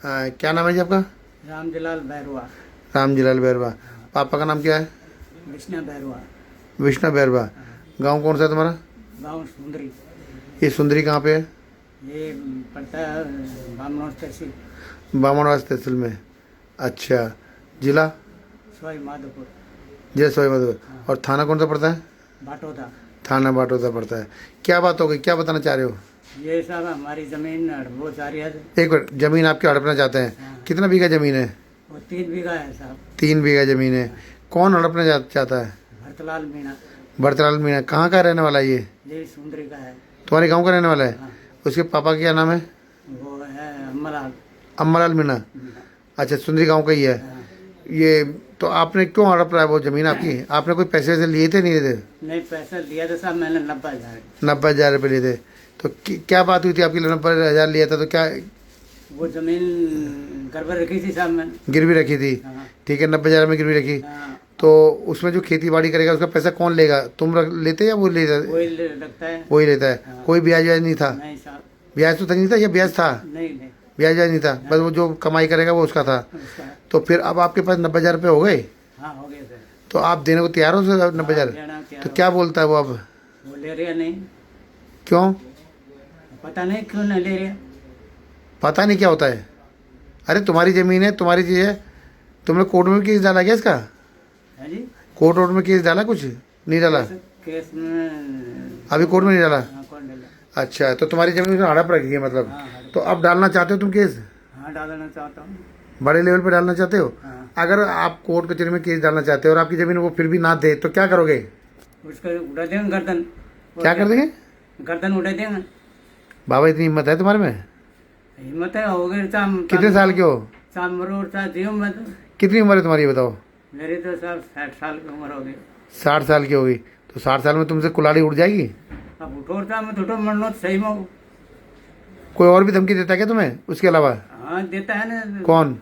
क्या नाम है जी आपका? रामजलाल बैरवा। रामजीलाल बैरवा। पापा का नाम क्या है? विष्णु बैरवा। विष्णु बैरवा। गांव कौन सा है तुम्हारा? गांव सुंदरी। ये सुंदरी कहाँ पे है? ये पड़ता है बामनौर तहसील, बामनवास तहसील में। अच्छा। जिला? सवाई माधोपुर। जिला सवाई माधोपुर। और थाना कौन सा पड़ता है? बाटोदा। थाना बाटोदा पड़ता है। क्या बात हो गई, क्या बताना चाह रहे हो? ये सब हमारी जमीन वो जा रही है। एक मिनट, जमीन आपकी हड़पना चाहते हैं? हाँ। कितना बीघा जमीन है? वो 3 बीघा है साहब। 3 बीघा जमीन है। कौन हड़पना चाहता है? भरतलाल मीणा। भरतलाल मीणा। कहाँ का रहने वाला है ये सुंदरी का है। तुम्हारे गांव का रहने वाला है? हाँ। उसके पापा का क्या नाम है? वो है अम्मलाल। अम्मालाल मीणा। अच्छा, सुंदरी गांव का ही है। हाँ। ये तो आपने क्यों हड़प रहा है वो जमीन आपकी? आपने कोई पैसे वैसे लिए थे, नहीं लिए थे? नहीं, पैसा लिया था साहब मैंने 90,000। 90,000 रुपये लिए थे। तो क्या बात हुई थी आपकी? 90,000 लिया था तो क्या वो जमीन गड़बड़ रखी थी साहब मैंने। गिरवी रखी थी? हाँ। ठीक है, 90,000 में गिरवी रखी। हाँ। तो उसमें जो खेती बाड़ी करेगा उसका पैसा कौन लेगा? तुम लेते या वो लेता? वही लगता है। वही लेता है। हाँ। कोई ब्याज व्याज नहीं था? नहीं साहब। ब्याज तो नहीं था या ब्याज था? नहीं नहीं, ब्याज व्याज नहीं था, बस वो जो कमाई करेगा वो उसका था। उसका। तो फिर अब आपके पास 90,000 रुपये हो गए, हाँ हो गया सर। तो आप देने को तैयार हो सर 90,000? देना क्या तो क्या बोलता है वो अब? वो ले रहे नहीं। क्यों? पता नहीं क्यों नहीं ले रहे। पता नहीं क्या होता है। अरे तुम्हारी ज़मीन है, तुम्हारी चीज़ है। तुमने कोर्ट में केस डाला क्या इसका? है जी। कोर्ट वोर्ट में केस डाला? कुछ नहीं डाला? केस में अभी कोर्ट में नहीं डाला? हाँ, कौन डाला? अच्छा, तो तुम्हारी ज़मीन में हड़प रखी है मतलब? हाँ हाँ। तो अब डालना चाहते हो तुम केस? हाँ डालना चाहता हूँ। बड़े लेवल पे डालना चाहते हो? हाँ। अगर आप कोर्ट कचहरी में केस डालना चाहते हो और आपकी ज़मीन वो फिर भी ना दे तो क्या करोगे? उसका उड़ा देंगे गर्दन। क्या कर देंगे? गर्दन उड़ा देंगे। बाबा, इतनी हिम्मत है तुम्हारे में? हिम्मत है, हो गए शाम। कितने साल के हो? शाम मरो जीव मैं तो। कितनी उम्र है तुम्हारी, ये बताओ? मेरी तो साहब 60 साल की उम्र हो गई। 60 साल की होगी? तो 60 साल में तुमसे कुल्हाड़ी उड़ जाएगी? अब उठोरता मैं थोड़ा मरनो सही में। कोई और भी धमकी देता है क्या तुम्हें उसके अलावा? हाँ देता है ना। कौन?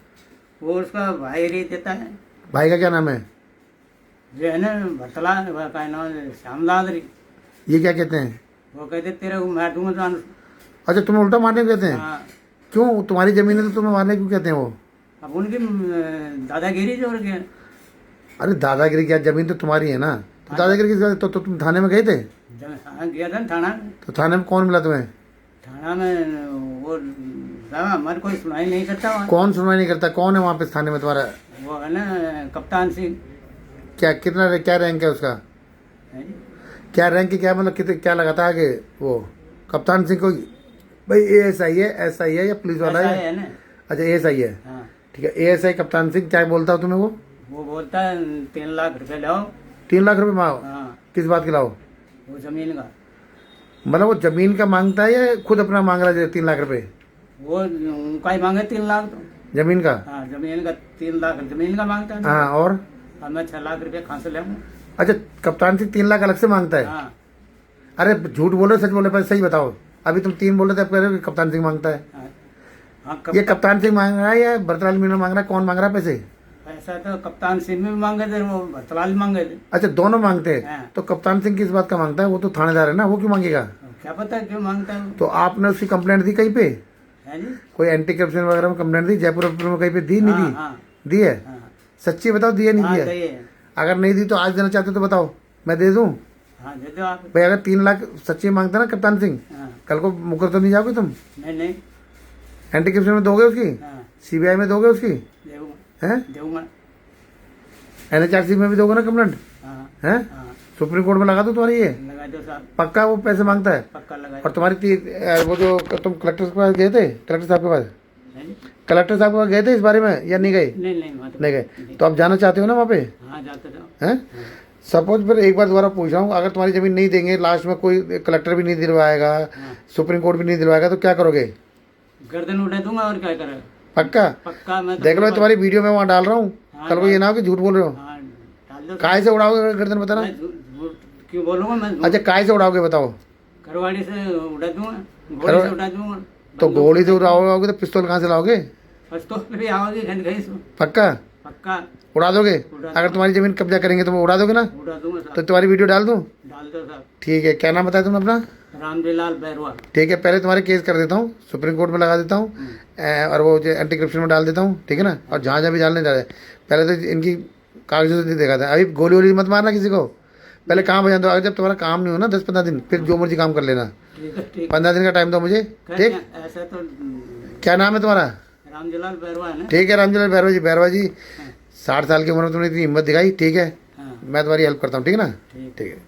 वो उसका भाई रे देता है। भाई का क्या नाम है? जो है ना भरतलाल का नाम श्यामलाल रे। ये क्या कहते हैं? वो कहते तेरे को मार दूंगा जान। अच्छा, तुम्हें उल्टा मारने को कहते हैं? हाँ। क्यों? तुम्हारी जमीन है तो तुम्हें मारने क्यों कहते हैं वो? अब उनकी दादागिरी जो क्या। अरे दादागिरी क्या, जमीन तो तुम्हारी है ना, तो दादागिरी किस? तो तुम थाने में गए थे? हाँ गया था ना थाना में। तो थाने में कौन मिला तुम्हें? थाना में वो साहब हमारे कोई सुनाई नहीं करता वहाँ। कौन सुनवाई नहीं करता? कौन है वहाँ पे थाने में तुम्हारा? वो है ना कप्तान सिंह। क्या कितना क्या रैंक है उसका? है जी। क्या रैंक है, क्या मतलब कितने क्या लगाता है आगे वो? कप्तान सिंह को भाई ASI है, SI है या पुलिस वाला ऐसा है? है ना। अच्छा, ASI है। हाँ। ठीक है, ASI कप्तान सिंह क्या बोलता हो तुम्हें वो बोलता है 3 लाख रुपए लाओ। 3 लाख रुपए मांगो? हाँ। किस बात के लाओ? वो जमीन का। मतलब वो जमीन का मांगता है या खुद अपना मांग रहा है 3 लाख रुपए? वो उनका ही मांगे 3 लाख तो। जमीन का? हाँ जमीन का 3 लाख जमीन का मांगता है। हाँ, और? और मैं 6 लाख रुपये कहाँ से लाऊंगा। अच्छा, कप्तान सिंह 3 लाख अलग से मांगता है? हाँ। अरे झूठ बोलो सच बोलो, पहले सही बताओ। अभी तुम 3 बोल रहे थे, अब कह रहे हो कि कप्तान सिंह मांगता है। हाँ। हाँ ये कप्तान सिंह मांग रहा है या भरतलाल मीणा मांग रहा है? कौन मांग रहा है पैसे? पैसा तो कप्तान सिंह में भी मांगे थे, वो भरतलाल मांगे थे। अच्छा, दोनों मांगते हैं। हाँ। तो कप्तान सिंह किस बात का मांगता है? वो तो थानेदार है ना, वो क्यों मांगेगा? क्या पता क्यों मांगता है वो। तो आपने उसकी कंप्लेंट दी कहीं पे? है जी। कोई एंटी करप्शन वगैरह में कंप्लेंट दी? जयपुर में कहीं पे दी? नहीं हाँ दी? हाँ दी है? हाँ। सच्ची बताओ, दी है नहीं हाँ दी है? सही है। अगर नहीं दी तो आज देना चाहते हो तो बताओ, मैं दे दूं? हाँ दे दो आप। भाई अगर 3 लाख सच्ची मांगता ना कप्तान सिंह, हाँ। कल को मुकर तो नहीं जाओगे तुम? नहीं नहीं। एंटी करप्शन में दोगे उसकी? हाँ CBI में दोगे उसकी? देऊंगा। हैं? देऊंगा। NHRC में भी दोगे ना कंप्लेंट? हाँ हैं? हाँ। सुप्रीम कोर्ट में लगा दो तुम्हारी ये? लगा दो साहब। पक्का वो पैसे मांगता है? पक्का लगा और तुम्हारी वो जो तुम कलेक्टर के पास गए थे, कलेक्टर साहब के पास? है जी। कलेक्टर साहब के पास गए थे इस बारे में या नहीं गए? नहीं नहीं वहाँ तो नहीं गए। तो आप जाना चाहते हो ना वहाँ पे? हाँ जाते रहो। हैं? सपोज फिर एक बार दोबारा पूछ रहा हूँ, अगर तुम्हारी जमीन नहीं देंगे, लास्ट में कोई कलेक्टर भी नहीं दिलवाएगा, सुप्रीम कोर्ट भी नहीं दिलवाएगा, तो क्या करोगे? गर्दन उठा दूंगा और क्या करेगा। पक्का? पक्का मैं तो देख लो, तुम्हारी वीडियो में वहाँ डाल रहा हूँ, हाँ, कल को ये ना हो कि झूठ बोल रहे हो। हाँ डाल दो। काय से उड़ाओगे गर्दन, बताना? मैं झूठ क्यों बोलूंगा मैं। अच्छा, काय से उड़ाओगे बताओ? करवाड़ी से उड़ा दूंगा, घोड़े से उड़ा दूंगा। तो गोली से उड़ाओगे तो पिस्तौल कहाँ से लाओगे? पिस्तौल भी आओगी घन गई। पक्का? पक्का उड़ा दोगे? उड़ा अगर तुम्हारी ज़मीन कब्जा करेंगे तो वो उड़ा दोगे ना? उड़ा दूंगा तो साहब, तुम्हारी वीडियो डाल दूँ? डाल दो साहब। ठीक है, क्या नाम बताया तुमने अपना? रामजीलाल बैरवा। ठीक है, पहले तुम्हारे केस कर देता हूँ, सुप्रीम कोर्ट में लगा देता हूँ, और वो जो एंटी करप्शन में डाल देता हूँ, ठीक है ना? और जहाँ जहाँ भी डालने जा रहे हैं, पहले तो इनकी कागजों से देखा था। अभी गोली वोली मत मारना किसी को, पहले काम हो जाए दो। अगर जब तुम्हारा काम नहीं हो ना 10-15 दिन, फिर जो मर्जी काम कर लेना। ठीक है, ठीक 15 दिन का टाइम दो मुझे, है। ठीक? ऐसा तो क्या नाम है तुम्हारा? रामजीलाल बैरवा है ना? ठीक है, रामजीलाल बैरवा जी, 60 साल की उम्र में तुमने इतनी हिम्मत दिखाई, ठीक है? हाँ, मैं तुम्हारी हेल्प करता हूँ, ठीक है ना? ठीक। ठीक है।